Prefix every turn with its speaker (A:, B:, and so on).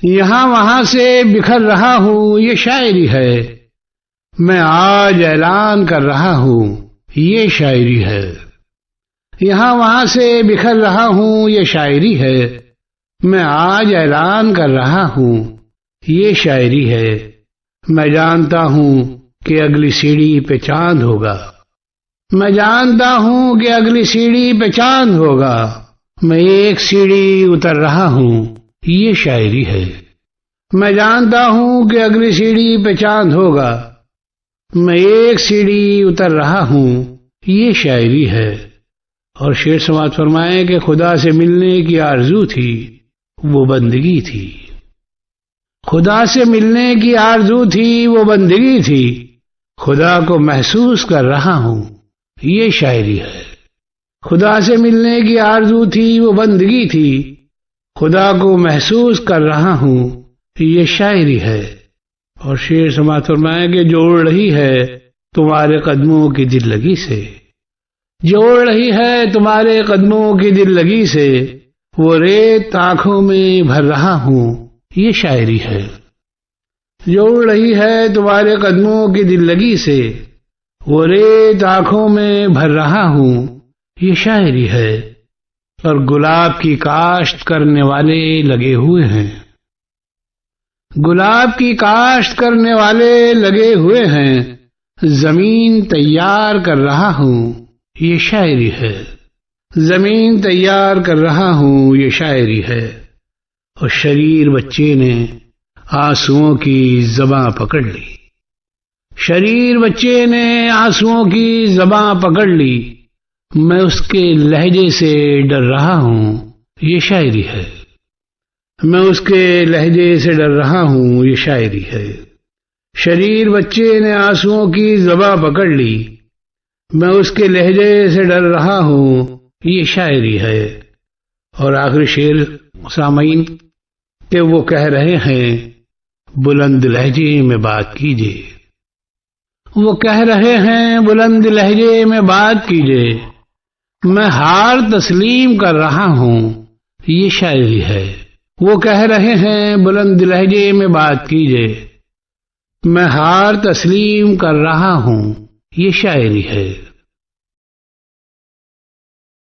A: یہاں وہاں سے بکھر رہا ہوں یہ شاعری ہے، میں آج اعلان کر رہا ہوں یہ شاعری ہے۔ یہاں وہاں سے بکھر رہا ہوں یہ شاعری ہے، میں آج اعلان کر رہا ہوں یہ شاعری ہے۔ میں جانتا ہوں کہ اگلی سیڑھی پہ چاند ہوگا، میں جانتا ہوں کہ اگلی سیڑھی پہ چاند ہوگا، میں ایک سیڑھی اتر رہا ہوں یہ شاعری ہے۔ میں جانتا ہوں کہ اگلی سیڑھی پہ چاند ہوگا، میں ایک سیڑھی اتر رہا ہوں یہ شاعری ہے۔ اور شعر سماعت فرمائیں کہ خدا سے ملنے کی آرزو تھی وہ بندگی تھی، خدا سے ملنے کی آرزو تھی وہ بندگی تھی، خدا کو محسوس کر رہا ہوں یہ شاعری ہے۔ خدا سے ملنے کی آرزو تھی وہ بندگی تھی، خدا کو محسوس کر رہا ہوں یہ شاعری ہے۔ اور شعر سماعت فرمائیں کہ جوڑ رہی ہے تمہارے قدموں کی دل لگی سے، جوڑ رہی ہے تمہارے قدموں کی دل لگی سے، وہ ریت آنکھوں میں بھر رہا ہوں یہ شاعری ہے۔ جوڑ رہی ہے تمہارے قدموں کی دل لگی سے، وہ ریت آنکھوں میں بھر رہا ہوں یہ شاعری ہے۔ اور گلاب کی کاشت کرنے والے لگے ہوئے ہیں، گلاب کی کاشت کرنے والے لگے ہوئے ہیں، زمین تیار کر رہا ہوں یہ شاعری ہے۔ زمین تیار کر رہا ہوں یہ شاعری ہے۔ اور شریر بچے نے آنسوؤں کی زباں پکڑ لی، شریر بچے نے آنسوؤں کی زباں پکڑ لی، میں اس کے لہجے سے ڈر رہا ہوں یہ شاعری ہے۔ میں اس کے لہجے سے ڈر رہا ہوں یہ شاعری ہے۔ شریر بچے نے آنسوؤں کی زباں پکڑ لی، میں اس کے لہجے سے ڈر رہا ہوں یہ شاعری ہے۔ اور آخری شعر سامعین کہ وہ کہہ رہے ہیں بلند لہجے میں بات کیجئے، وہ کہہ رہے ہیں بلند لہجے میں بات کیجئے، میں ہار تسلیم کر رہا ہوں یہ شاعری ہے۔ وہ کہہ رہے ہیں بلند لہجے میں بات کیجئے، میں ہار تسلیم کر رہا ہوں یہ شاعری ہے۔